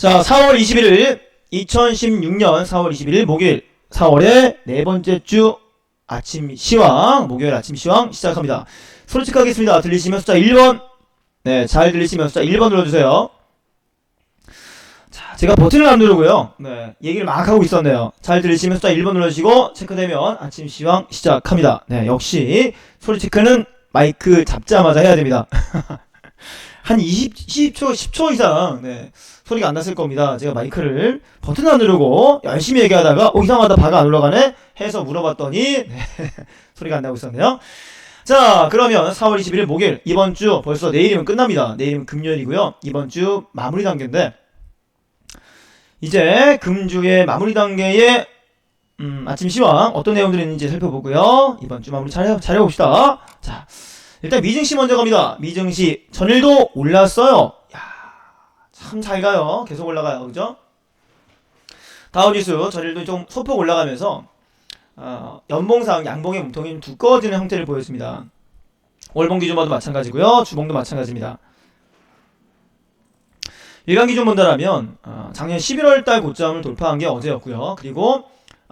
자, 4월 21일 2016년 4월 21일 목요일 4월의 네 번째 주 아침 시황, 목요일 아침 시황 시작합니다. 소리 체크하겠습니다. 들리시면 숫자 1번, 네, 잘 들리시면 숫자 1번 눌러주세요. 자, 제가 버튼을 안 누르고요. 네, 얘기를 막 하고 있었네요. 잘 들리시면 숫자 1번 눌러주시고 체크되면 아침 시황 시작합니다. 네, 역시 소리 체크는 마이크 잡자마자 해야 됩니다. 한 20초, 10초 이상, 네, 소리가 안 났을 겁니다. 제가 마이크를 버튼 안 누르고 열심히 얘기하다가, 이상하다, 바가 안 올라가네? 해서 물어봤더니, 네, 소리가 안 나고 있었네요. 자, 그러면 4월 21일 목요일, 이번 주 벌써 내일이면 끝납니다. 내일은 금요일이고요. 이번 주 마무리 단계인데, 이제 금주의 마무리 단계에, 아침 시황 어떤 내용들이 있는지 살펴보고요. 이번 주 마무리 잘해봅시다. 자, 일단 미증시 먼저 갑니다. 미증시 전일도 올랐어요. 야, 참 잘 가요. 계속 올라가요. 그죠? 다우지수 전일도 좀 소폭 올라가면서 연봉상 양봉의 몸통이 두꺼워지는 형태를 보였습니다. 월봉 기준 봐도 마찬가지고요. 주봉도 마찬가지입니다. 일간 기준 본다라면 작년 11월달 고점을 돌파한 게 어제였고요. 그리고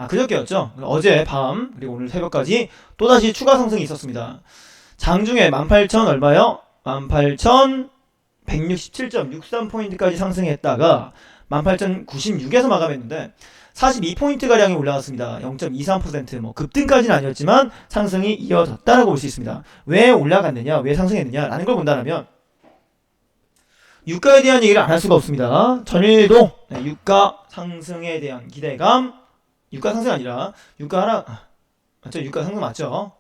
그저께였죠. 어제 밤 그리고 오늘 새벽까지 또다시 추가 상승이 있었습니다. 장중에 18,000 얼마요? 18,167.63포인트까지 상승했다가 18,096에서 마감했는데 42포인트가량이 올라갔습니다. 0.23%, 뭐 급등까지는 아니었지만 상승이 이어졌다라고 볼 수 있습니다. 왜 올라갔느냐, 왜 상승했느냐라는 걸 본다면 유가에 대한 얘기를 안 할 수가 없습니다. 전일도 유가 상승에 대한 기대감, 유가 상승이 아니라 유가 상승 맞죠?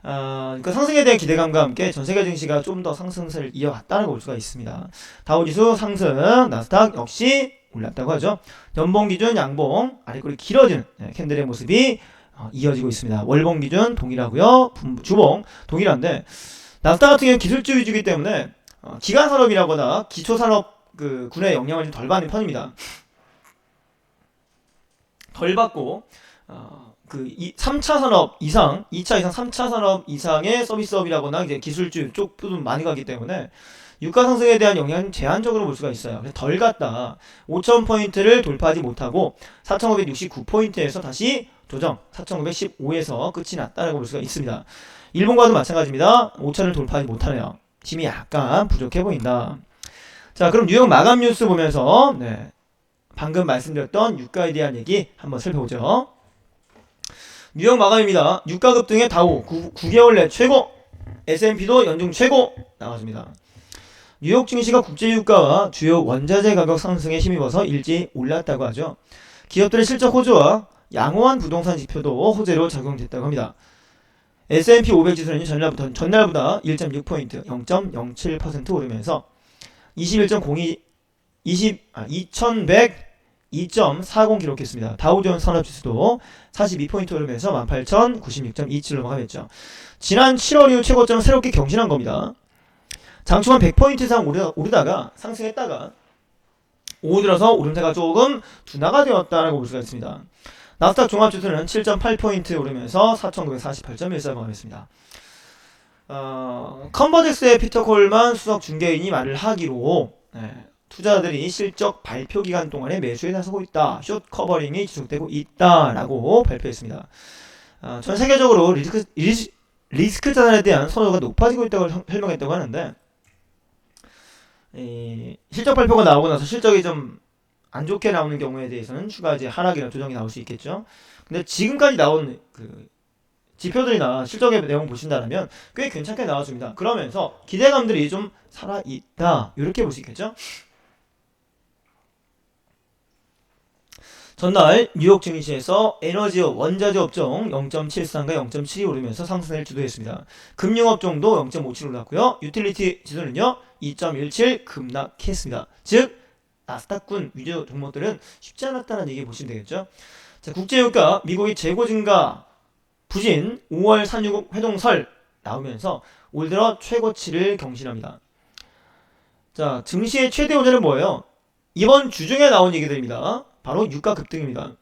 그러니까 상승에 대한 기대감과 함께 전세계 증시가 좀 더 상승세를 이어갔다는 걸 볼 수가 있습니다. 다우지수 상승, 나스닥 역시 올랐다고 하죠. 연봉 기준 양봉 아래꼬리 길어지는 캔들의 모습이 이어지고 있습니다. 월봉 기준 동일하고요. 주봉 동일한데 나스닥 같은 경우는 기술주 위주이기 때문에 기간 산업이라거나 기초 산업 군의 영향을 좀 덜 받는 편입니다. 덜 받고 3차 산업 이상, 2차 이상, 3차 산업 이상의 서비스업이라거나 이제 기술주 쪽도 많이 가기 때문에 유가 상승에 대한 영향은 제한적으로 볼 수가 있어요. 그래서 덜 갔다 5,000포인트를 돌파하지 못하고 4,569포인트에서 다시 조정 4,915에서 끝이 났다고 볼 수가 있습니다. 일본과도 마찬가지입니다. 5,000을 돌파하지 못하네요. 힘이 약간 부족해 보인다. 자, 그럼 뉴욕 마감 뉴스 보면서 방금 말씀드렸던 유가에 대한 얘기 한번 살펴보죠. 뉴욕 마감입니다. 유가 급등의 다우 9개월 내 최고, S&P도 연중 최고 나왔습니다. 뉴욕 증시가 국제 유가와 주요 원자재 가격 상승에 힘입어서 일제히 올랐다고 하죠. 기업들의 실적 호조와 양호한 부동산 지표도 호재로 작용됐다고 합니다. S&P 500 지수는 전날보다 1.6포인트 0.07% 오르면서 2140 기록했습니다. 다우존스 산업지수도 42포인트 오르면서 18,096.27로 마감했죠. 지난 7월 이후 최고점을 새롭게 경신한 겁니다. 장초반 100포인트 이상 오르다가 상승했다가 오후 들어서 오름세가 조금 둔화가 되었다라고 볼 수가 있습니다. 나스닥 종합지수는 7.8포인트 오르면서 4,948.14로 마감했습니다. 컨버젝스의 피터 콜만 수석 중개인이 말을 하기로 투자자들이 실적 발표 기간 동안에 매수에 나서고 있다. 숏 커버링이 지속되고 있다라고 발표했습니다. 전 세계적으로 리스크 자산에 대한 선호가 높아지고 있다고 설명했다고 하는데 실적 발표가 나오고 나서 실적이 좀 안 좋게 나오는 경우에 대해서는 추가 이제 하락이나 조정이 나올 수 있겠죠. 근데 지금까지 나온 지표들이나 실적의 내용 보신다면 꽤 괜찮게 나와줍니다. 그러면서 기대감들이 좀 살아있다. 이렇게 볼 수 있겠죠. 전날 뉴욕 증시에서 에너지업, 원자재 업종 0.73과 0.72 오르면서 상승을 주도했습니다. 금융업종도 0.57 올랐고요. 유틸리티 지수는요 2.17 급락했습니다. 즉 나스닥군 위주 종목들은 쉽지 않았다는 얘기 보시면 되겠죠. 자, 국제유가 미국의 재고 증가 부진 5월 산유국 회동설 나오면서 올 들어 최고치를 경신합니다. 자, 증시의 최대 호재는 뭐예요? 이번 주 중에 나온 얘기들입니다. 바로 유가 급등입니다.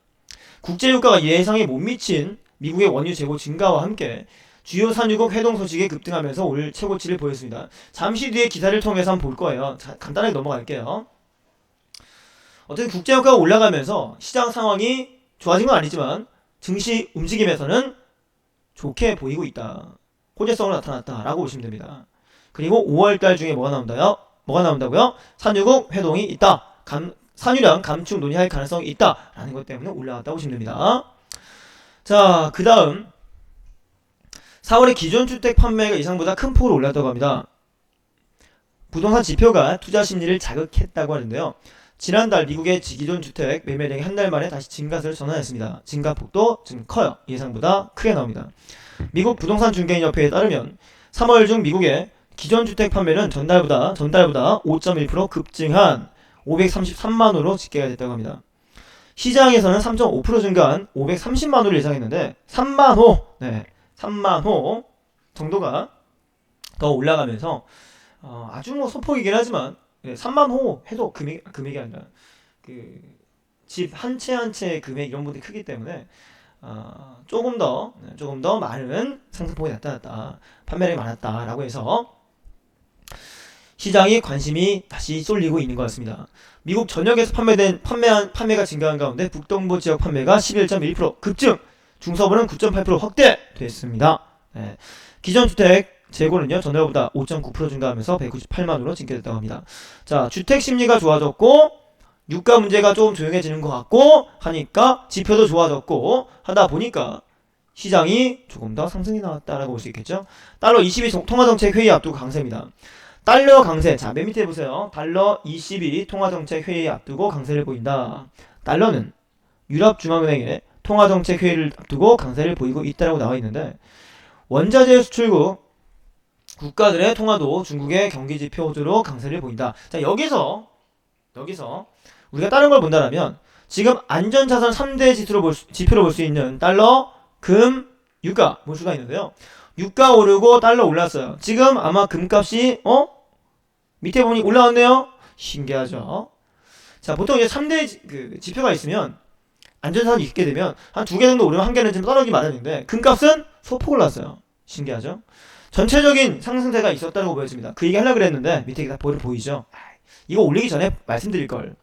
국제유가가 예상에 못 미친 미국의 원유 재고 증가와 함께 주요 산유국 회동 소식이 급등하면서 올 최고치를 보였습니다. 잠시 뒤에 기사를 통해서 한번 볼 거예요. 자, 간단하게 넘어갈게요. 어쨌든 국제유가가 올라가면서 시장 상황이 좋아진 건 아니지만 증시 움직임에서는 좋게 보이고 있다. 호재성으로 나타났다라고 보시면 됩니다. 그리고 5월달 중에 뭐가 나온다요? 뭐가 나온다고요? 산유국 회동이 있다. 산유량 감축 논의할 가능성이 있다라는 것 때문에 올라갔다고 보시면 됩니다. 자, 그 다음 4월에 기존주택 판매가 예상보다 큰 폭으로 올랐다고 합니다. 부동산 지표가 투자 심리를 자극했다고 하는데요. 지난달 미국의 기존 주택 매매량이 한 달 만에 다시 증가세를 전환했습니다. 증가폭도 좀 커요. 예상보다 크게 나옵니다. 미국 부동산 중개인협회에 따르면 3월 중 미국의 기존 주택 판매는 전달보다 5.1% 급증한 533만 호로 집계가 됐다고 합니다. 시장에서는 3.5% 증가한 530만 호를 예상했는데 3만 호, 3만 호 정도가 더 올라가면서 아주 뭐 소폭이긴 하지만 3만 호 해도 금액이 아니라 그 집 한 채 한 채 금액 이런 부분이 크기 때문에 조금 더 많은 상승폭이 나타났다, 판매량이 많았다라고 해서 시장이 관심이 다시 쏠리고 있는 것 같습니다. 미국 전역에서 판매가 증가한 가운데 북동부 지역 판매가 11.1% 급증, 중서부는 9.8% 확대됐습니다. 기존 주택 재고는요 전월보다 5.9% 증가하면서 198만으로 집계됐다고 합니다. 자, 주택 심리가 좋아졌고 유가 문제가 좀 조용해지는 것 같고 하니까 지표도 좋아졌고 하다 보니까 시장이 조금 더 상승이 나왔다라고 볼 수 있겠죠. 달러 22 통화정책 회의 앞두고 강세입니다. 달러 강세. 자, 맨 밑에 보세요. 달러 22 통화정책 회의 앞두고 강세를 보인다. 달러는 유럽중앙은행의 통화정책 회의를 앞두고 강세를 보이고 있다라고 나와 있는데 원자재 수출국 국가들의 통화도 중국의 경기지표 호조로 강세를 보인다. 자, 여기서 우리가 다른 걸 본다면 지금 안전자산 3대 지표로 볼 수 있는 달러, 금, 유가 볼 수가 있는데요. 유가 오르고 달러 올랐어요. 지금 아마 금값이 밑에 보니 올라왔네요. 신기하죠. 자, 보통 이제 3대 지표가 있으면 안전자산이 있게 되면 한 2개 정도 오르면 한 개는 좀 떨어지기 마련인데 금값은 소폭 올랐어요. 신기하죠. 전체적인 상승세가 있었다고 보여집니다. 그 얘기 하려고 그랬는데 밑에 다 보이죠. 이거 올리기 전에 말씀드릴 걸.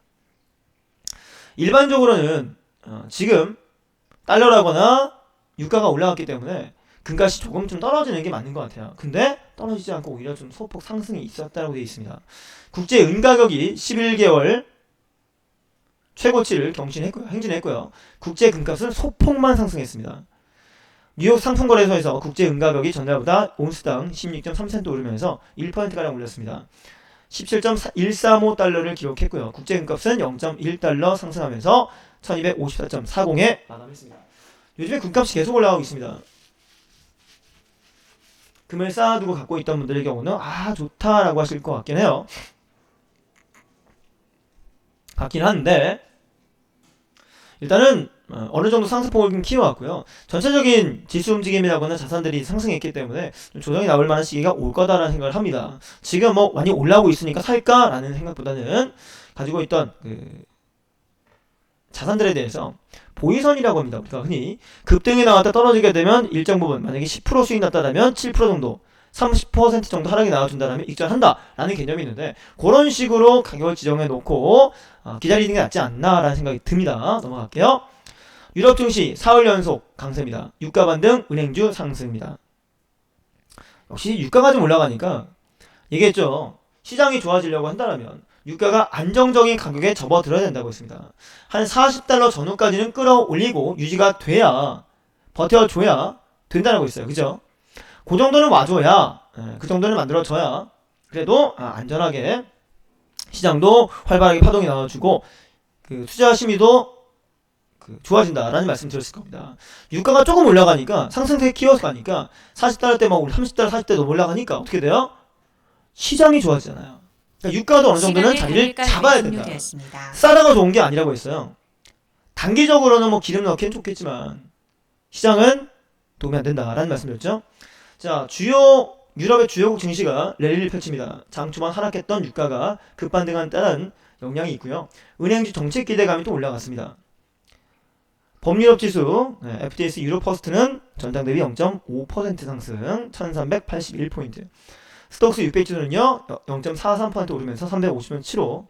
일반적으로는 지금 달러라거나 유가가 올라갔기 때문에 금값이 조금 좀 떨어지는 게 맞는 것 같아요. 근데 떨어지지 않고 오히려 좀 소폭 상승이 있었다고 되어 있습니다. 국제 은가격이 11개월 최고치를 행진했고요. 국제 금값은 소폭만 상승했습니다. 뉴욕 상품거래소에서 국제 은가격이 전날보다 온스당 16.3센트 오르면서 1%가량 올렸습니다. 17.135달러를 기록했고요. 국제 금값은 0.1달러 상승하면서 1254.40에 마감했습니다. 요즘에 금값이 계속 올라가고 있습니다. 금을 쌓아두고 갖고 있던 분들의 경우는 좋다라고 하실 것 같긴 해요. 같긴 한데 일단은 어느 정도 상승폭을 키워왔고요. 전체적인 지수 움직임이라거나 자산들이 상승했기 때문에 좀 조정이 나올 만한 시기가 올 거다라는 생각을 합니다. 지금 뭐 많이 올라오고 있으니까 살까라는 생각보다는 가지고 있던 자산들에 대해서 보이선이라고 합니다. 우리가 흔히 급등이 나왔다 떨어지게 되면 일정 부분 만약에 10% 수익 났다면 7% 정도 30% 정도 하락이 나와준다면 익절한다라는 개념이 있는데 그런 식으로 가격을 지정해 놓고 기다리는 게 낫지 않나라는 생각이 듭니다. 넘어갈게요. 유럽 증시 4월 연속 강세입니다. 유가 반등, 은행주 상승입니다. 역시 유가가 좀 올라가니까 얘기했죠. 시장이 좋아지려고 한다면 유가가 안정적인 가격에 접어들어야 된다고 했습니다. 한 40달러 전후까지는 끌어올리고 유지가 돼야 버텨줘야 된다고 했어요. 그죠? 그 정도는 와줘야 그 정도는 만들어줘야 그래도 안전하게 시장도 활발하게 파동이 나와주고 투자 심리도 좋아진다라는 말씀 드렸을 겁니다. 유가가 조금 올라가니까 상승세 키워서 가니까 40달러 때 막 30달러 40대 넘어 올라가니까 어떻게 돼요? 시장이 좋아지잖아요. 그러니까 유가도 어느 정도는 자리를 잡아야 된다. 싸다가 좋은 게 아니라고 했어요. 단기적으로는 뭐 기름 넣기엔 좋겠지만 시장은 도움이 안 된다라는 말씀드렸죠. 자, 유럽의 주요국 증시가 랠리를 펼칩니다. 장 초반 하락했던 유가가 급반등한 따른 영향이 있고요. 은행주 정책 기대감이 또 올라갔습니다. 범유럽 지수 FTSE 유로퍼스트는 전장 대비 0.5% 상승 1381포인트. 스톡스 600 지수는요 0.43% 오르면서 350.75.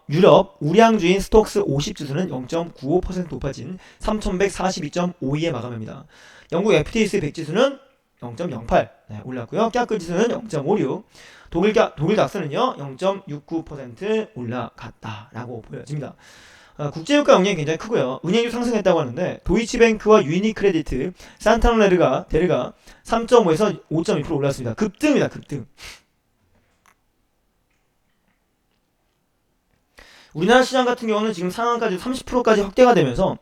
유럽 우량주인 스톡스 50 지수는 0.95% 높아진 3142.52에 마감합니다. 영국 FTSE 100 지수는 0.08 올랐고요. 깍그 지수는 0.56, 독일 닥스는요 0.69% 올라갔다라고 보여집니다. 국제유가 영향이 굉장히 크고요. 은행이 상승했다고 하는데 도이치뱅크와 유니크레디트, 산타나레르가 3.5에서 5.2% 올랐습니다. 급등입니다. 급등. 우리나라 시장 같은 경우는 지금 상한까지 30%까지 확대가 되면서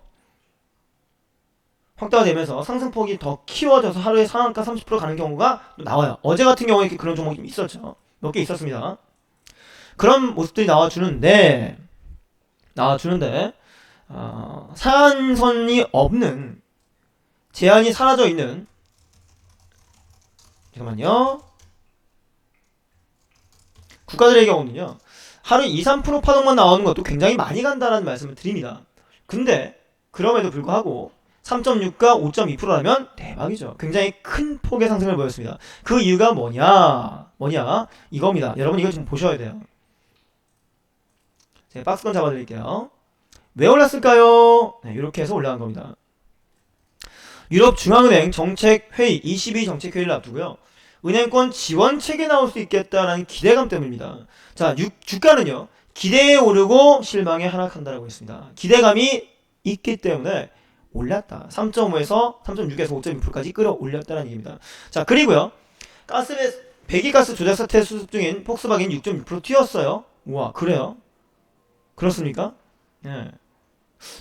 상승폭이 더 키워져서 하루에 상한가 30% 가는 경우가 나와요. 어제 같은 경우에 그런 종목이 좀 있었죠. 몇 개 있었습니다. 그런 모습들이 나와주는데 상한선이 없는, 제한이 사라져 있는, 잠깐만요, 국가들의 경우는요 하루 2-3% 파동만 나오는 것도 굉장히 많이 간다라는 말씀을 드립니다. 근데 그럼에도 불구하고 3.6과 5.2%라면 대박이죠. 굉장히 큰 폭의 상승을 보였습니다. 그 이유가 뭐냐 이겁니다. 여러분 이거 좀 보셔야 돼요. 제가 박스권 잡아드릴게요. 왜 올랐을까요? 네, 이렇게 해서 올라간 겁니다. 유럽 중앙은행 정책회의 22 정책회의를 앞두고요, 은행권 지원책이 나올 수 있겠다라는 기대감 때문입니다. 자, 주가는요 기대에 오르고 실망에 하락한다라고 했습니다. 기대감이 있기 때문에 올랐다. 3.5에서 3.6에서 5.2%까지 끌어올렸다는 얘기입니다. 자, 그리고요 배기가스 조작 사태 수습 중인 폭스바겐 6.6% 튀었어요. 우와, 그래요? 그렇습니까? 네.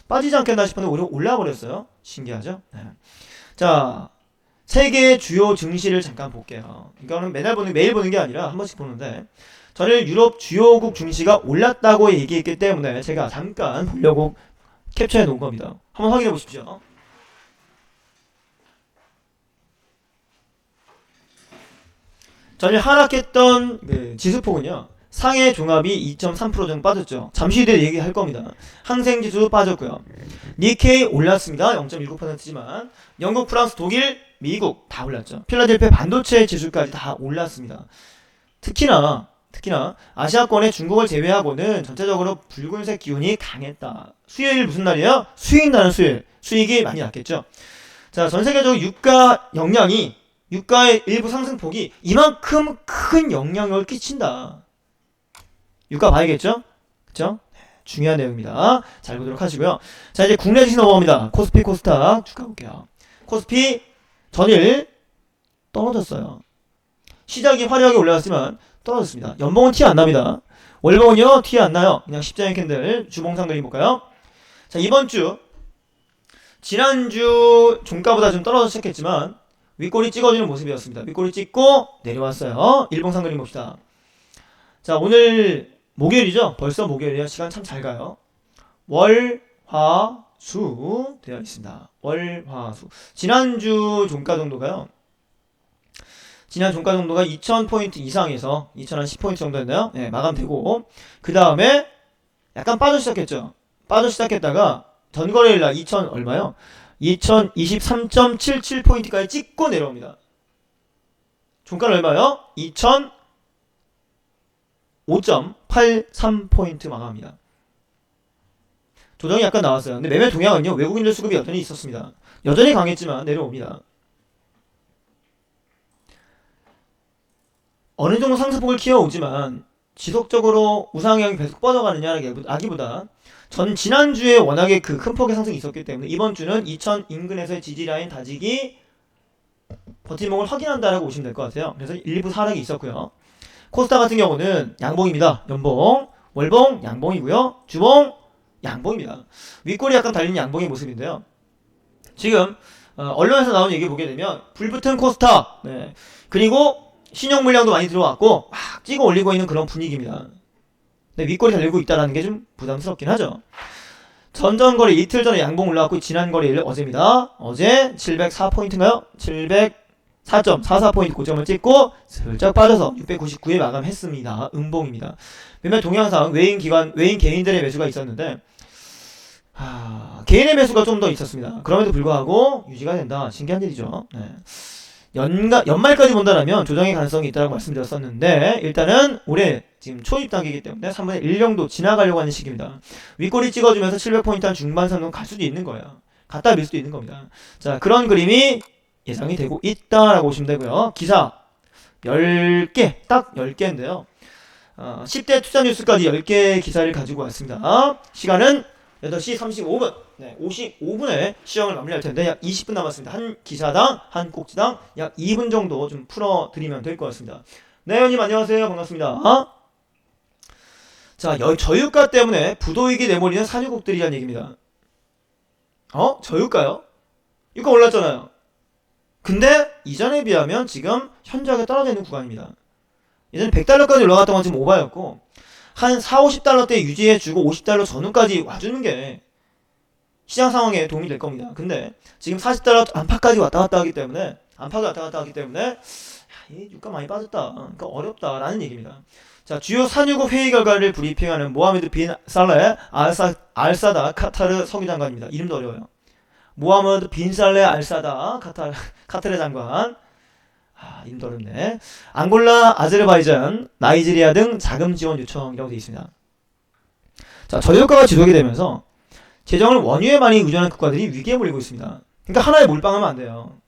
빠지지 않겠나 싶었는데 오히려 올라버렸어요. 신기하죠? 네. 자, 세계의 주요 증시를 잠깐 볼게요. 이거는 매일 보는 게 아니라 한 번씩 보는데, 저는 유럽 주요국 증시가 올랐다고 얘기했기 때문에 제가 잠깐 보려고 캡처해 놓은 겁니다. 한번 확인해 보십시오. 전일 하락했던 그 지수폭은요, 상해 종합이 2.3% 정도 빠졌죠. 잠시 뒤에 얘기할 겁니다. 항생지수 빠졌고요. 니케이 올랐습니다. 0.19%지만 영국, 프랑스, 독일, 미국 다 올랐죠. 필라델피아 반도체 지수까지 다 올랐습니다. 특히나 아시아권의 중국을 제외하고는 전체적으로 붉은색 기운이 강했다. 수요일 무슨 날이에요? 수익 나는 수요일. 수익이 많이 났겠죠. 자, 전세계적으로 유가의 일부 상승폭이 이만큼 큰 영향력을 끼친다. 유가 봐야겠죠? 그쵸? 중요한 내용입니다. 잘 보도록 하시고요. 자, 이제 국내 증시 넘어갑니다. 코스피, 코스닥 쭉 가볼게요. 코스피 전일 떨어졌어요. 시작이 화려하게 올라왔지만 떨어졌습니다. 연봉은 티 안 납니다. 월봉은요 티 안 나요. 그냥 십자인 캔들 주봉상 그림 볼까요? 자, 이번 주 지난주 종가보다 좀 떨어져 시작했지만 윗꼬리 찍어주는 모습이었습니다. 윗꼬리 찍고 내려왔어요. 일봉상 그림 봅시다. 자, 오늘 목요일이죠. 벌써 목요일이에요. 시간 참 잘 가요. 월, 화, 수 되어 있습니다. 월, 화, 수. 지난주 종가 정도가 2000포인트 이상에서 2010포인트 정도였나요? 네, 마감되고, 그 다음에 약간 빠져 시작했죠. 빠져 시작했다가 전거래일날 2000 얼마요? 2023.77포인트까지 찍고 내려옵니다. 종가는 얼마요? 2005.83포인트 마감합니다. 조정이 약간 나왔어요. 근데 매매 동향은요, 외국인들 수급이 여전히 있었습니다. 여전히 강했지만 내려옵니다. 어느 정도 상승폭을 키워오지만 지속적으로 우상향이 계속 뻗어가느냐라기보다 지난주에 워낙에 그 큰 폭의 상승이 있었기 때문에 이번 주는 2000 인근에서의 지지라인 다지기 버팀목을 확인한다라고 보시면 될 것 같아요. 그래서 일부 하락이 있었고요. 코스닥 같은 경우는 양봉입니다. 연봉, 월봉 양봉이고요. 주봉 양봉입니다. 윗골이 약간 달린 양봉의 모습인데요. 지금 언론에서 나온 얘기 보게 되면 불붙은 코스닥, 네. 그리고 신용 물량도 많이 들어왔고 막 찍어 올리고 있는 그런 분위기입니다. 근데 윗골이 달리고 있다는 게 좀 부담스럽긴 하죠. 전전거래 이틀 전에 양봉 올라왔고, 지난 거래일 어제입니다. 어제 704포인트인가요? 704.44포인트 고점을 찍고 슬쩍 빠져서 699에 마감했습니다. 음봉입니다. 매매 동향상 외인 개인들의 매수가 있었는데 개인의 매수가 좀 더 있었습니다. 그럼에도 불구하고 유지가 된다. 신기한 일이죠. 네. 연말까지 본다라면 조정의 가능성이 있다고 말씀드렸었는데 일단은 올해 지금 초입 단계이기 때문에 3분의 1 정도 지나가려고 하는 시기입니다. 윗꼬리 찍어주면서 700포인트 한 중반선은 갈 수도 있는 거예요. 갖다 밀 수도 있는 겁니다. 자, 그런 그림이 예상이 되고 있다라고 보시면 되고요. 기사 10개, 딱 10개인데요. 10대 투자 뉴스까지 10개 기사를 가지고 왔습니다. 시간은 8시 35분, 네, 55분에 시험을 마무리할 텐데 약 20분 남았습니다. 한 기사당, 한 꼭지당 약 2분 정도 좀 풀어드리면 될 것 같습니다. 네, 형님 안녕하세요. 반갑습니다. 자, 저유가 때문에 부도이익이 내몰리는 산유국들이란 얘기입니다. 저유가요? 유가 올랐잖아요. 근데 이전에 비하면 지금 현저하게 떨어져 있는 구간입니다. 예전에 100달러까지 올라갔던 건 지금 오바였고 한 4, 50달러대 유지해주고 50달러 전후까지 와주는 게 시장 상황에 도움이 될 겁니다. 근데 지금 40달러 안팎까지 왔다 갔다 하기 때문에 이 유가 많이 빠졌다. 그러니까 어렵다라는 얘기입니다. 자, 주요 산유국 회의 결과를 브리핑하는 모하메드 빈 살레 알사다 카타르 석유장관입니다. 이름도 어려워요. 모하메드 빈 살레 알사다 카타르 장관. 이름도 어렵네. 앙골라, 아제르바이잔, 나이지리아 등 자금 지원 요청이라고 되어 있습니다. 자, 저유가가 지속이 되면서 재정을 원유에 많이 의존하는 국가들이 위기에 몰리고 있습니다. 그러니까 하나에 몰빵하면 안 돼요.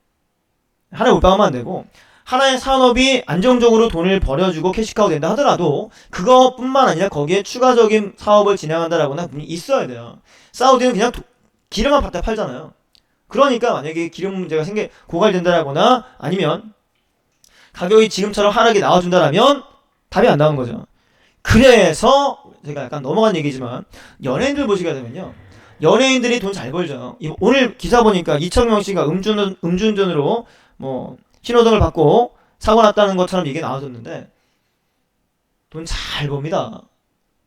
하나에 몰빵하면 안 되고 하나의 산업이 안정적으로 돈을 벌여주고 캐시카우 된다 하더라도 그것뿐만 아니라 거기에 추가적인 사업을 진행한다라거나 분이 있어야 돼요. 사우디는 그냥 기름만 갖다 팔잖아요. 그러니까 만약에 기름 문제가 고갈된다라거나 아니면 가격이 지금처럼 하락이 나와준다라면 답이 안 나오는 거죠. 그래서 제가 약간 넘어간 얘기지만 연예인들 보시게 되면요. 연예인들이 돈 잘 벌죠. 오늘 기사 보니까 이청용 씨가 음주운전으로 뭐 신호등을 받고 사고 났다는 것처럼 얘기 나와줬는데 돈 잘 법니다.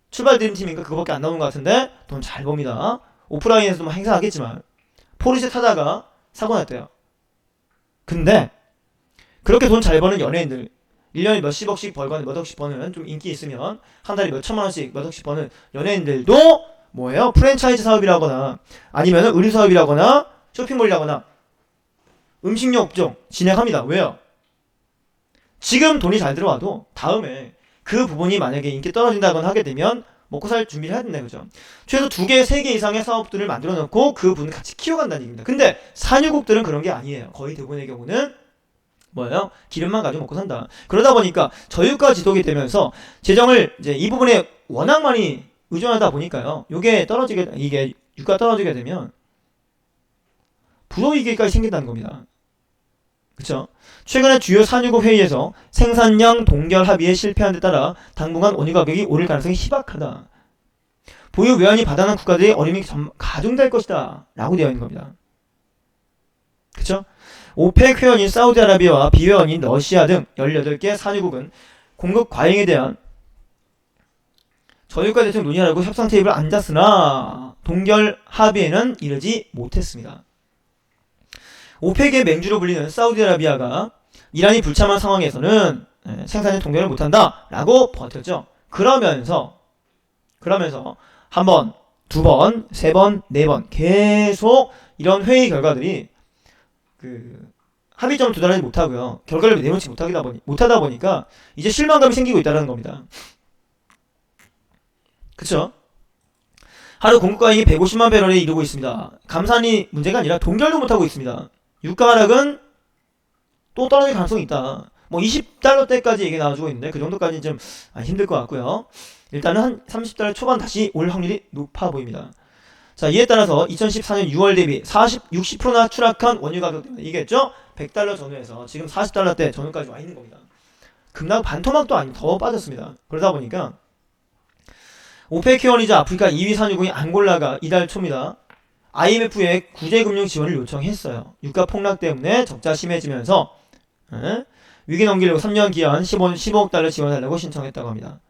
출발 드림팀인가 그거밖에 안 나오는 것 같은데 돈 잘 법니다. 오프라인에서도 뭐 행사하겠지만 포르쉐 타다가 사고 났대요. 근데 그렇게 돈 잘 버는 연예인들 1년에 몇십억씩 벌거나 몇 억씩 버는 좀 인기 있으면 한 달에 몇 천만원씩 몇 억씩 버는 연예인들도 뭐예요? 프랜차이즈 사업이라거나 아니면 의류 사업이라거나 쇼핑몰이라거나 음식료 업종 진행합니다. 왜요? 지금 돈이 잘 들어와도 다음에 그 부분이 만약에 인기 떨어진다거나 하게 되면 먹고 살 준비를 해야 된다 그죠? 최소 2개, 3개 이상의 사업들을 만들어 놓고 그 부분을 같이 키워간다는 얘기입니다. 근데 산유국들은 그런 게 아니에요. 거의 대부분의 경우는 뭐예요? 기름만 가지고 먹고 산다. 그러다 보니까 저유가 지속이 되면서 재정을 이제 이 부분에 워낙 많이 의존하다 보니까요. 이게 유가 떨어지게 되면 불이익까지 생긴다는 겁니다. 그쵸? 최근에 주요 산유국 회의에서 생산량 동결 합의에 실패한 데 따라 당분간 원유 가격이 오를 가능성이 희박하다. 보유 외환이 바다난 국가들의 어려움이 가중될 것이다. 라고 되어 있는 겁니다. 그쵸? 오펙 회원인 사우디아라비아와 비회원인 러시아 등 18개 산유국은 공급 과잉에 대한 저유가 대책 논의하려고 협상 테이블에 앉았으나 동결 합의에는 이르지 못했습니다. 오펙의 맹주로 불리는 사우디아라비아가 이란이 불참한 상황에서는 생산에 동결을 못한다 라고 버텼죠. 그러면서 한 번, 두 번, 세 번, 네 번 계속 이런 회의 결과들이 합의점을 도달하지 못하고요. 결과를 내놓지 못하다 보니까 이제 실망감이 생기고 있다는 겁니다. 그쵸? 하루 공급 과잉이 150만 배럴에 이르고 있습니다. 감산이 문제가 아니라 동결도 못하고 있습니다. 유가 하락은 또 떨어질 가능성이 있다. 뭐 20달러대까지 얘기 나와주고 있는데 그 정도까지는 좀 힘들 것 같고요. 일단은 한 30달러 초반 다시 올 확률이 높아 보입니다. 자, 이에 따라서 2014년 6월 대비 60%나 추락한 원유 가격 때문에 이겠죠? 100달러 전후에서 지금 40달러대 전후까지 와 있는 겁니다. 급락 반토막도 아니고 더 빠졌습니다. 그러다 보니까 오펙 회원이자 아프리카 2위 산유국인 앙골라가 이달 초입니다. IMF에 구제금융 지원을 요청했어요. 유가 폭락 때문에 적자 심해지면서 위기 넘기려고 3년 기한 15억 달러 지원하려고 신청했다고 합니다.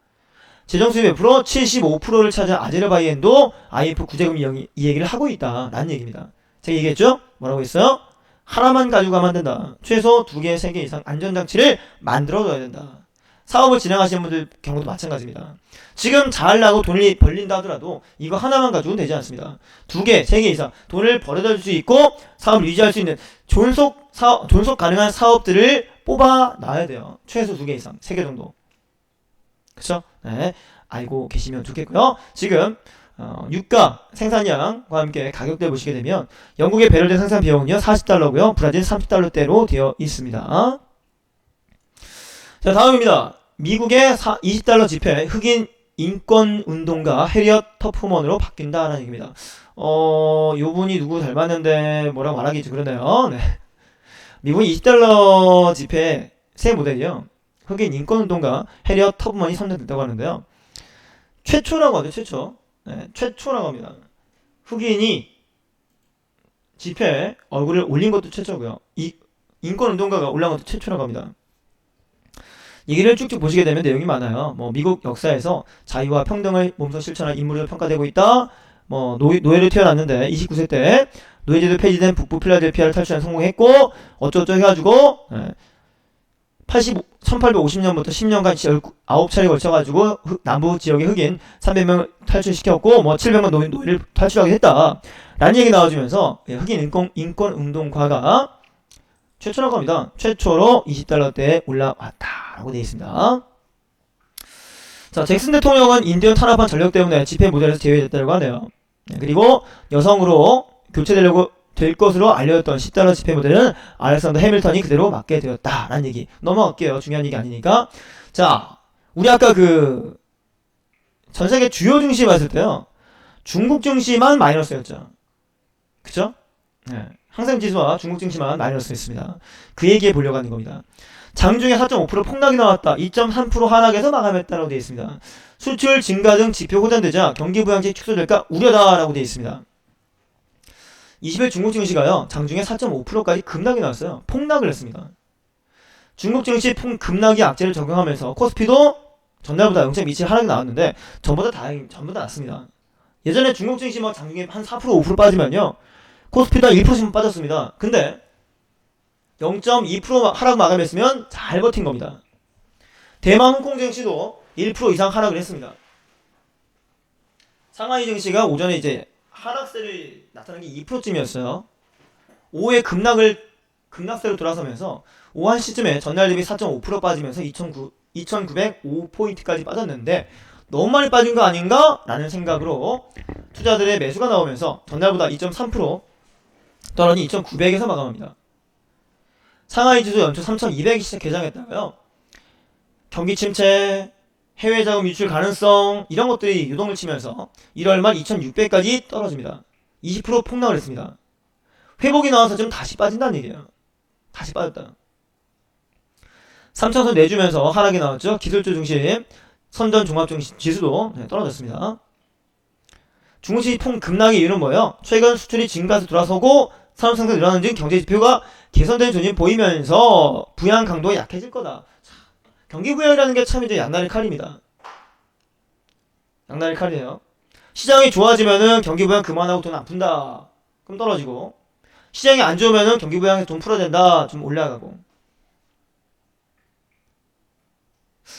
재정 수입 몇 프로? 75%를 차지한 아제르바이잔도 IMF 구제금융 이 얘기를 하고 있다 라는 얘기입니다. 제가 얘기했죠? 뭐라고 했어요? 하나만 가지고 가면 안 된다. 최소 2개, 3개 이상 안전장치를 만들어둬야 된다. 사업을 진행하시는 분들 경우도 마찬가지입니다. 지금 잘나고 돈을 벌린다 하더라도 이거 하나만 가지고는 되지 않습니다. 2개, 3개 이상 돈을 벌어다 줄 수 있고 사업을 유지할 수 있는 존속 가능한 사업들을 뽑아 놔야 돼요. 최소 2개 이상, 3개 정도. 그쵸? 네. 알고 계시면 좋겠고요. 지금 유가 생산량과 함께 가격대 보시게 되면 영국의 배럴된 생산 비용은요 40달러고요. 브라질 30달러대로 되어 있습니다. 자, 다음입니다. 미국의 20달러 지폐 흑인 인권운동가 해리엇 터프먼으로 바뀐다라는 얘기입니다. 요분이 누구 닮았는데 뭐라고 말하기 좀 그러네요. 네. 미국 20달러 지폐 새 모델이요. 흑인 인권운동가 해리엇 터프먼이 선정됐다고 하는데요. 최초라고 하죠. 최초. 네, 최초라고 합니다. 흑인이 지폐에 얼굴을 올린 것도 최초고요. 이 인권운동가가 올라온 것도 최초라고 합니다. 얘기를 쭉쭉 보시게 되면 내용이 많아요. 뭐 미국 역사에서 자유와 평등을 몸소 실천한 인물로 평가되고 있다. 뭐 노예로 태어났는데 29세 때 노예제도 폐지된 북부 필라델피아를 탈출한 성공했고 어쩌고저쩌고 해가지고 1850년부터 10년간 19차례 걸쳐가지고 남부 지역의 흑인 300명을 탈출시켰고 뭐 700만 노예를 탈출하게 했다 라는 얘기 나와주면서 흑인 인권운동가가 최초라고 합니다. 최초로 20달러대에 올라왔다라고 되어 있습니다. 자, 잭슨 대통령은 인디언 탄압한 전력 때문에 집회 모델에서 제외됐다고 하네요. 그리고 여성으로 교체되려고 될 것으로 알려졌던 10달러 지폐 모델은 알렉산더 해밀턴이 그대로 맡게 되었다라는 얘기. 넘어갈게요. 중요한 얘기 아니니까. 자, 우리 아까 그 전세계 주요 증시 봤을 때요. 중국 증시만 마이너스였죠. 그쵸? 네. 항상 지수와 중국 증시만 마이너스였습니다. 그 얘기해 보려고 하는 겁니다. 장중에 4.5% 폭락이 나왔다. 2.3% 하락에서 마감했다라고 되어 있습니다. 수출 증가 등 지표 호전되자 경기 부양책이 축소될까 우려다라고 되어 있습니다. 20일 중국 증시가요. 장중에 4.5%까지 급락이 나왔어요. 폭락을 했습니다. 중국 증시 급락이 악재를 적용하면서 코스피도 전날보다 0.27 하락이 나왔는데 전보다 낮습니다. 예전에 중국 증시 뭐 장중에 한 4% 5% 빠지면요. 코스피도 1%씩 빠졌습니다. 근데 0.2% 하락 마감했으면 잘 버틴 겁니다. 대만 홍콩 증시도 1% 이상 하락을 했습니다. 상하이 증시가 오전에 이제 하락세를 나타난 게 2%쯤이었어요. 오후에 급락세로 돌아서면서 오후 1시쯤에 전날 대비 4.5% 빠지면서 2,905포인트까지 빠졌는데 너무 많이 빠진 거 아닌가? 라는 생각으로 투자들의 매수가 나오면서 전날보다 2.3% 떨어진 2,900에서 마감합니다. 상하이 지수 연초 3,200이 시작 개장했다고요. 경기 침체, 해외 자금 유출 가능성 이런 것들이 유동을 치면서 1월 말 2,600까지 떨어집니다. 20% 폭락을 했습니다. 회복이 나와서 좀 다시 빠진다는 얘기예요. 다시 빠졌다. 3차선 내주면서 하락이 나왔죠. 기술주 중심, 선전 종합 중심 지수도 떨어졌습니다. 중국시 급락의 이유는 뭐예요? 최근 수출이 증가해서 돌아서고 산업 생산이 늘어나는 등 경제 지표가 개선된 조짐이 보이면서 부양 강도가 약해질 거다. 경기 부양이라는 게 참 이제 양날의 칼입니다. 양날의 칼이에요. 시장이 좋아지면은 경기 부양 그만하고 돈 안 푼다. 그럼 떨어지고 시장이 안 좋으면은 경기 부양에서 돈 풀어야 된다. 좀 올라가고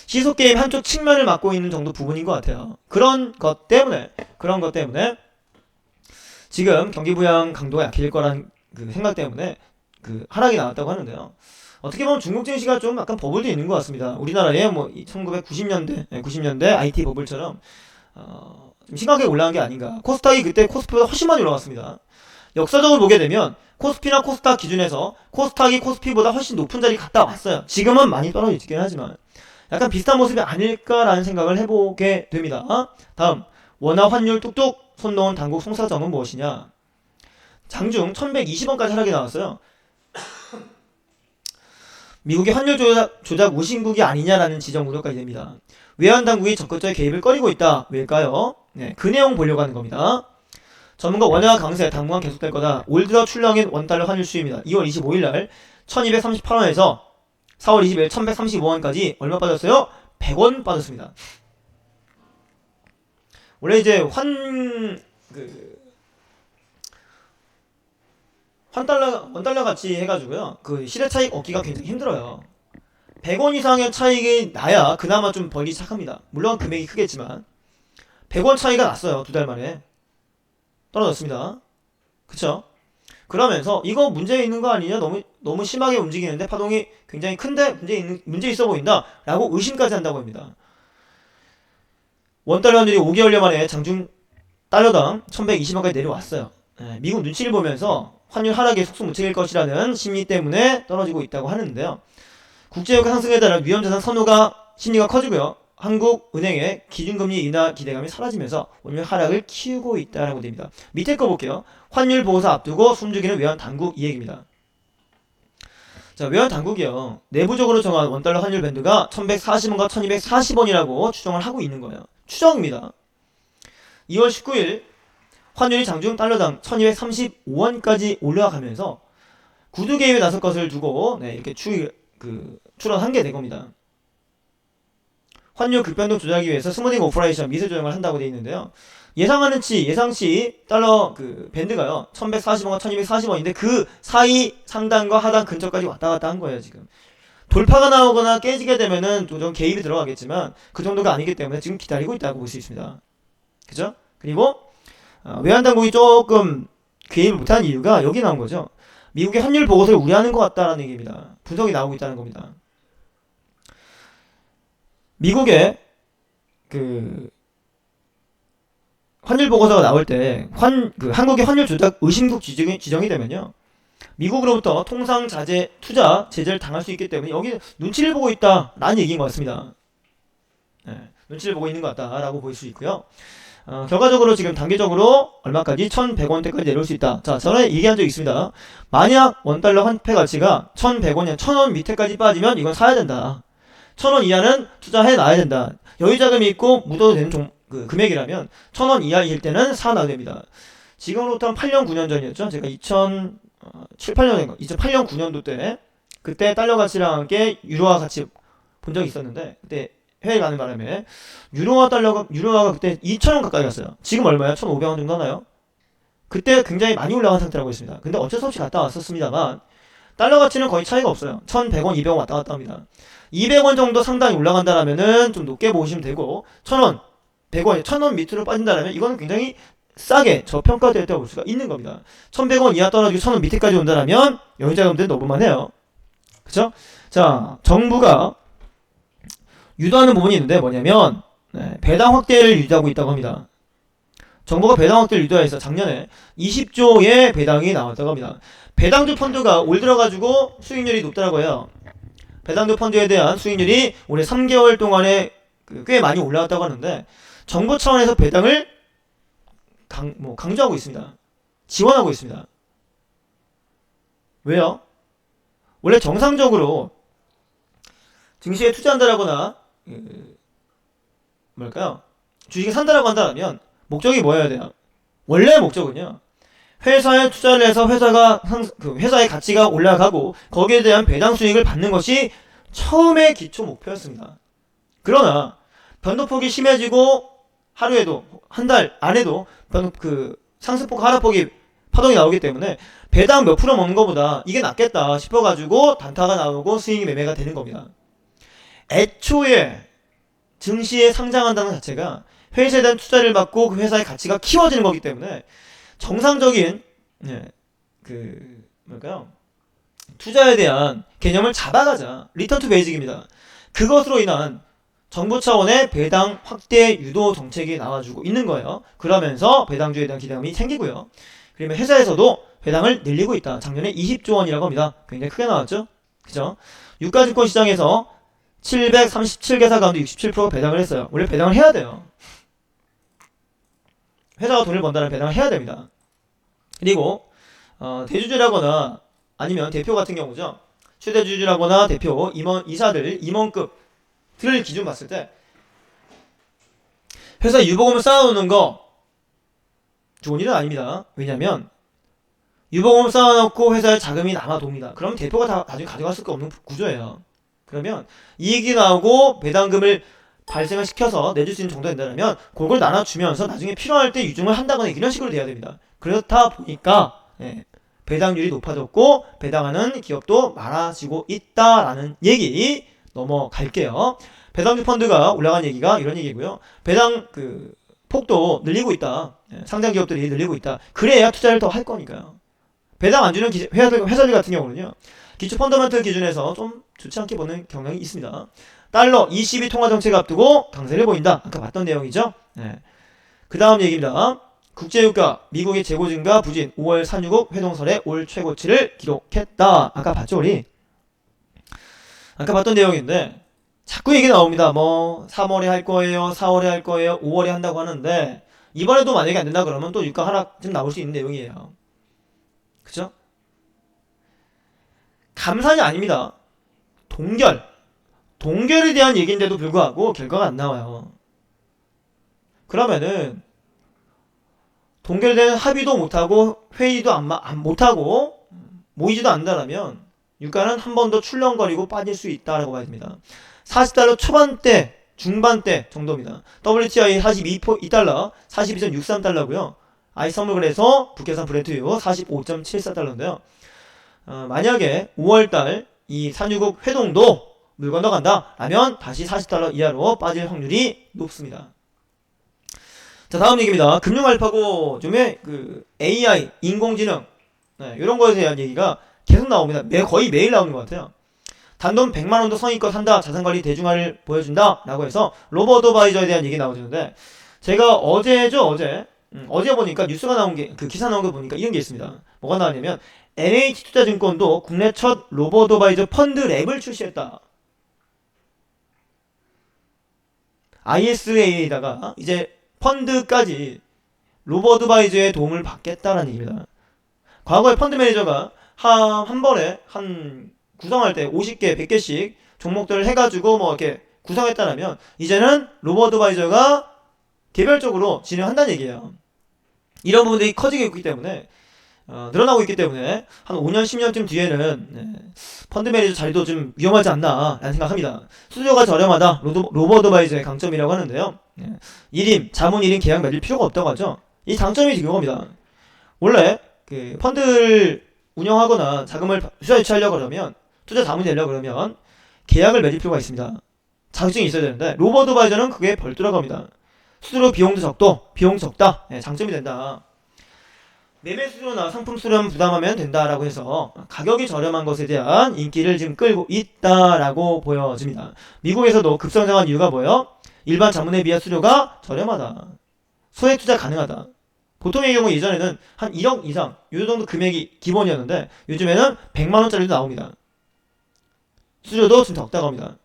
시소 게임 한쪽 측면을 맡고 있는 정도 부분인 것 같아요. 그런 것 때문에 지금 경기 부양 강도가 약해질 거란 그 생각 때문에 그 하락이 나왔다고 하는데요. 어떻게 보면 중국 증시가 좀 약간 버블도 있는 것 같습니다. 우리나라에 뭐 1990년대 IT 버블처럼 좀 심하게 올라간 게 아닌가. 코스닥이 그때 코스피보다 훨씬 많이 올라갔습니다. 역사적으로 보게 되면 코스피나 코스닥 기준에서 코스닥이 코스피보다 훨씬 높은 자리 갔다 왔어요. 지금은 많이 떨어지긴 하지만 약간 비슷한 모습이 아닐까라는 생각을 해보게 됩니다. 다음 원화 환율 뚝뚝 손 놓은 당국 송사점은 무엇이냐. 장중 1120원까지 하락이 나왔어요. 미국의 환율 조작 우신국이 아니냐라는 지적 우려까지 됩니다. 외환당국이 적극적인 개입을 꺼리고 있다. 왜일까요? 네, 그 내용 보려고 하는 겁니다. 전문가 원화 강세 당분간 계속될 거다. 올 들어 출렁인 원달러 환율 수입니다. 2월 25일날 1238원에서 4월 20일 1135원까지 얼마 빠졌어요? 100원 빠졌습니다. 원래 이제 원달러 같이 해가지고요. 그 시대 차익 얻기가 굉장히 힘들어요. 100원 이상의 차익이 나야 그나마 좀 벌기 시작합니다. 물론 금액이 크겠지만 100원 차이가 났어요. 두 달 만에 떨어졌습니다. 그쵸? 그러면서 이거 문제 있는 거 아니냐? 너무 심하게 움직이는데 파동이 굉장히 큰데 문제 있어 보인다 라고 의심까지 한다고 합니다. 원달러 환율이 5개월여 만에 장중 달러당 1120원까지 내려왔어요. 미국 눈치를 보면서 환율 하락에 속수무책일 것이라는 심리 때문에 떨어지고 있다고 하는데요. 국제유가 상승에 따라 위험자산 선호가 심리가 커지고요. 한국은행의 기준금리 인하 기대감이 사라지면서 원유의 하락을 키우고 있다라고 됩니다. 밑에 거 볼게요. 환율 보고서 앞두고 숨죽이는 외환 당국 이 얘기입니다. 자, 외환 당국이요. 내부적으로 정한 원달러 환율 밴드가 1140원과 1240원이라고 추정을 하고 있는 거예요. 추정입니다. 2월 19일 환율이 장중 달러당 1235원까지 올라가면서 구두 개입에 나설 것을 두고 이렇게 추론한 게 된 겁니다. 환율 급변동 조절하기 위해서 스무딩 오퍼레이션 미세 조정을 한다고 되어 있는데요. 예상치 달러 밴드가요. 1140원과 1240원인데 그 사이 상단과 하단 근처까지 왔다 갔다 한 거예요, 지금. 돌파가 나오거나 깨지게 되면은 좀 개입이 들어가겠지만 그 정도가 아니기 때문에 지금 기다리고 있다고 볼 수 있습니다. 그죠? 그리고 외환 당국이 조금 개입을 못한 이유가 여기 나온 거죠. 미국의 환율 보고서를 우려하는 것 같다라는 얘기입니다. 분석이 나오고 있다는 겁니다. 미국의 환율 보고서가 나올 때 한국의 환율 조작 의심국 지정이 되면요. 미국으로부터 통상 자재 투자 제재를 당할 수 있기 때문에 여기 눈치를 보고 있다라는 얘기인 것 같습니다. 눈치를 보고 있는 것 같다라고 볼 수 있고요. 결과적으로 지금 단계적으로 얼마까지? 1100원대까지 내려올 수 있다. 자, 전에 얘기한 적 있습니다. 만약 원달러 환폐 가치가 1100원이나 1000원 밑에까지 빠지면 이건 사야 된다. 1000원 이하는 투자해 놔야 된다. 여유자금이 있고 묻어도 되는 금액이라면 1000원 이하일 때는 사놔야 됩니다. 지금으로부터 한 8년 9년 전이었죠. 제가 2008년 9년도 때 그때 달러 가치랑 함께 유로화 같이 본 적이 있었는데 그때 해외 가는 바람에 유로화가 그때 2,000원 가까이 갔어요. 지금 얼마야? 1,500원 정도 하나요? 그때 굉장히 많이 올라간 상태라고 했습니다. 근데 어쩔 수 없이 갔다 왔었습니다만 달러 가치는 거의 차이가 없어요. 1,100원, 200원 왔다 갔다 합니다. 200원 정도 상당히 올라간다라면은 좀 높게 보시면 되고 1,000원, 100원, 1,000원 밑으로 빠진다라면 이거는 굉장히 싸게 저평가되었다고 볼 수가 있는 겁니다. 1,100원 이하 떨어지고 1,000원 밑에까지 온다라면 여유자금들은 너무만 해요. 그쵸? 자, 정부가 유도하는 부분이 있는데 뭐냐면 배당 확대를 유도하고 있다고 합니다. 정부가 배당 확대를 유도해서 작년에 20조의 배당이 나왔다고 합니다. 배당주 펀드가 올 들어가지고 수익률이 높더라고요. 해요. 배당주 펀드에 대한 수익률이 올해 3개월 동안에 꽤 많이 올라왔다고 하는데 정부 차원에서 배당을 강조하고 있습니다. 지원하고 있습니다. 왜요? 원래 정상적으로 증시에 투자한다라거나 주식에 산다라고 한다면 목적이 뭐여야 돼요? 원래 목적은요. 회사에 투자를 해서 회사의 가치가 올라가고 거기에 대한 배당 수익을 받는 것이 처음의 기초 목표였습니다. 그러나 변동폭이 심해지고 하루에도 한 달 안에도 상승폭 하락폭이 파동이 나오기 때문에 배당 몇 프로 먹는 것보다 이게 낫겠다 싶어가지고 단타가 나오고 스윙이 매매가 되는 겁니다. 애초에 증시에 상장한다는 자체가 회사에 대한 투자를 받고 그 회사의 가치가 키워지는 거기 때문에 정상적인 투자에 대한 개념을 잡아가자. 리턴 투 베이직입니다. 그것으로 인한 정부 차원의 배당 확대 유도 정책이 나와주고 있는 거예요. 그러면서 배당주에 대한 기대감이 생기고요. 그러면 회사에서도 배당을 늘리고 있다. 작년에 20조 원이라고 합니다. 굉장히 크게 나왔죠? 그죠? 유가증권 시장에서 737개사 가운데 67%가 배당을 했어요. 원래 배당을 해야 돼요. 회사가 돈을 번다면 배당을 해야 됩니다. 그리고 대주주라거나 아니면 대표 같은 경우죠. 최대주주라거나 대표, 이사들, 임원급들을 기준 봤을 때 회사 유보금을 쌓아놓는 거 좋은 일은 아닙니다. 왜냐면 유보금을 쌓아놓고 회사에 자금이 남아돕니다. 그럼 대표가 다 나중에 가져갈 수가 없는 구조예요. 그러면 이익이 나오고 배당금을 발생을 시켜서 내줄 수 있는 정도 된다면 그걸 나눠주면서 나중에 필요할 때 유증을 한다거나 이런 식으로 돼야 됩니다. 그렇다 보니까 배당률이 높아졌고 배당하는 기업도 많아지고 있다라는 얘기 넘어갈게요. 배당주 펀드가 올라간 얘기가 이런 얘기고요. 배당 그 폭도 늘리고 있다. 상장 기업들이 늘리고 있다. 그래야 투자를 더 할 거니까요. 배당 안 주는 회사들 같은 경우는요. 기초 펀더멘털 기준에서 좀 좋지 않게 보는 경향이 있습니다. 달러 ECB 통화 정책 앞두고 강세를 보인다. 아까 봤던 내용이죠. 그 다음 얘기입니다. 국제유가 미국의 재고 증가 부진 5월 산유국 회동설에 올 최고치를 기록했다. 아까 봤죠 우리? 아까 봤던 내용인데 자꾸 얘기 나옵니다. 뭐 3월에 할 거예요, 4월에 할 거예요, 5월에 한다고 하는데 이번에도 만약에 안 된다 그러면 또 유가 하락 좀 나올 수 있는 내용이에요. 그죠? 감산이 아닙니다. 동결에 대한 얘기인데도 불구하고 결과가 안 나와요. 그러면은 동결에 대한 합의도 못하고 회의도 못하고 모이지도 않는다라면 유가는 한 번 더 출렁거리고 빠질 수 있다라고 봐야 됩니다. 40달러 초반대, 중반대 정도입니다. WTI 42달러, 42.63달러고요. 아이선물그래서 북해산 브렌트유 45.74달러인데요. 만약에 5월달 이 산유국 회동도 물 건너간다 라면 다시 40달러 이하로 빠질 확률이 높습니다. 자, 다음 얘기입니다. 금융 알파고 좀에 그 AI, 인공지능 이런 거에 대한 얘기가 계속 나옵니다. 거의 매일 나오는 것 같아요. 단돈 100만원도 성의껏 한다. 자산관리 대중화를 보여준다. 라고 해서 로버어드바이저에 대한 얘기 나오는데 제가 어제 보니까 뉴스가 나온 게 그 기사 나온 거 보니까 이런 게 있습니다. 뭐가 나왔냐면 NH투자증권도 국내 첫 로버어드바이저 펀드 랩을 출시했다. ISA에다가 이제 펀드까지 로버어드바이저의 도움을 받겠다라는 얘기입니다. 과거에 펀드 매니저가 한 번에 구성할 때 50개, 100개씩 종목들을 해가지고 뭐 이렇게 구성했다라면 이제는 로버어드바이저가 개별적으로 진행한다는 얘기예요. 이런 부분들이 커지고 있기 때문에 늘어나고 있기 때문에 한 5년, 10년쯤 뒤에는 펀드 매니저 자리도 좀 위험하지 않나 라는 생각합니다. 수수료가 저렴하다. 로버어드바이저의 강점이라고 하는데요. 자문 1인 계약 맺을 필요가 없다고 하죠. 이 장점이 그겁니다. 원래 그 펀드를 운영하거나 자금을 투자 유치하려고 그러면 투자 자문이 되려고 그러면 계약을 맺을 필요가 있습니다. 자격증이 있어야 되는데 로버어드바이저는 그게 별도라고 합니다. 수수료 비용도 적다. 장점이 된다. 매매 수수료나 상품 수수료만 부담하면 된다라고 해서 가격이 저렴한 것에 대한 인기를 지금 끌고 있다라고 보여집니다. 미국에서도 급성장한 이유가 뭐예요? 일반 자문에 비해 수수료가 저렴하다. 소액 투자 가능하다. 보통의 경우 예전에는 한 1억 이상 이 정도 금액이 기본이었는데 요즘에는 100만원짜리도 나옵니다. 수수료도 좀 적다고 합니다.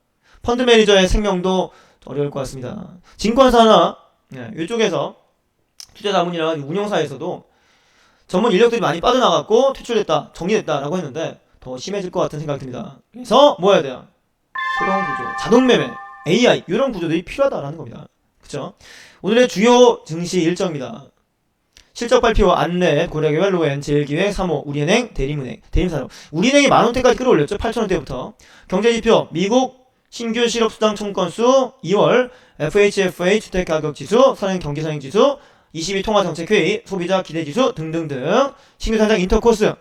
펀드 매니저의 생명도 어려울 것 같습니다. 증권사나 이쪽에서 투자자문이나 운용사에서도 전문 인력들이 많이 빠져나갔고 퇴출됐다, 정리됐다라고 했는데 더 심해질 것 같은 생각이 듭니다. 그래서 뭐 해야 돼요? 새로운 구조, 자동매매, AI 이런 구조들이 필요하다라는 겁니다. 그쵸? 오늘의 주요 증시 일정입니다. 실적 발표 안내, 고려개발, 로엔, 제일기획, 3호, 우리은행, 대림은행, 대림산업. 우리은행이 만원대까지 끌어올렸죠. 8천원대부터. 경제지표, 미국 신규 실업수당 청건수 2월, FHFA 주택가격지수, 선행경기선행지수, 22통화정책회의, 소비자 기대지수 등등등. 신규상장 인터코스,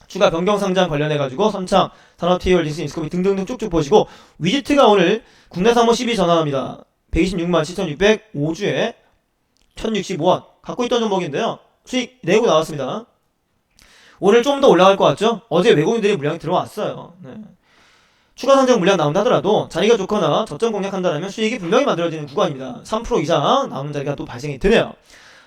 추가 변경상장 관련해가지고 선창, 산업TA월리스, 인스코비 등등등 쭉쭉 보시고 위지트가 오늘 국내 사모 12 전환합니다. 126만 7,605주에 1,065원 갖고 있던 종목인데요. 수익 내고 나왔습니다. 오늘 좀 더 올라갈 것 같죠? 어제 외국인들이 물량이 들어왔어요. 추가 상장 물량 나온다 하더라도 자리가 좋거나 저점 공략한다면 수익이 분명히 만들어지는 구간입니다. 3% 이상 나오는 자리가 또 발생이 되네요.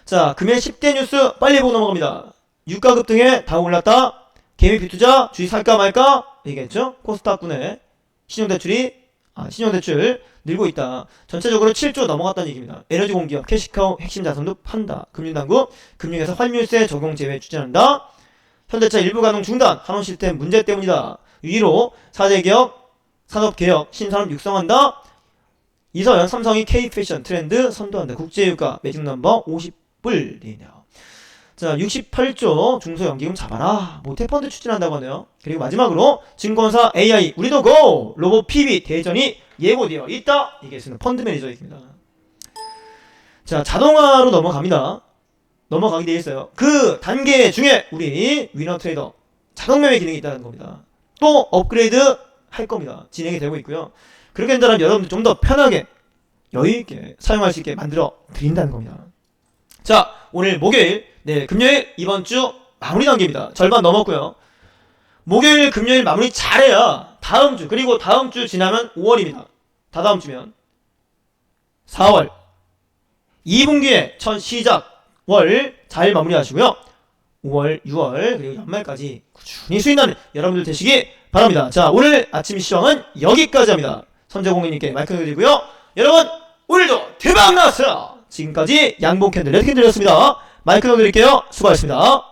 자, 금일 10대 뉴스 빨리 보고 넘어갑니다. 유가 급등에 다 올랐다. 개미 비투자 주식 살까 말까 얘기했죠. 코스닥군의 신용대출 늘고 있다. 전체적으로 7조 넘어갔다는 얘기입니다. 에너지 공기업 캐시카우 핵심 자산도 판다. 금융당국 금융에서 환율세 적용 제외 추진한다. 현대차 일부 가동 중단. 한원 시스템 문제 때문이다. 위로 4대 기업 산업개혁 신산업 육성한다. 이서연 삼성이 K패션 트렌드 선도한다. 국제유가 매직 넘버 50불이네요. 자, 68조 중소연기금 잡아라. 모태펀드 추진한다고 하네요. 그리고 마지막으로 증권사 AI 우리도 고! 로봇 PB 대전이 예고되어 있다. 이게 있습니다. 펀드 매니저입니다. 자, 자동화로 넘어가게 되어 있어요. 그 단계 중에 우리 위너 트레이더 자동 매매 기능이 있다는 겁니다. 또 업그레이드 할 겁니다. 진행이 되고 있고요. 그렇게 된다면 여러분들 좀 더 편하게 여유있게 사용할 수 있게 만들어 드린다는 겁니다. 자, 오늘 목요일, 내일 금요일, 이번 주 마무리 단계입니다. 절반 넘었고요. 목요일, 금요일 마무리 잘해야 다음 주, 그리고 다음 주 지나면 5월입니다. 다다음 주면 4월 2분기의 첫 시작 월 잘 마무리하시고요. 5월, 6월 그리고 연말까지 꾸준히 수익 나는 여러분들 되시기 바랍니다. 자, 오늘 아침 시황은 여기까지 합니다. 선재공인님께 마이크 드리고요. 여러분 오늘도 대박 났어요. 지금까지 양봉 캔들 레드 캔들이었습니다. 마이크 드릴게요. 수고하셨습니다.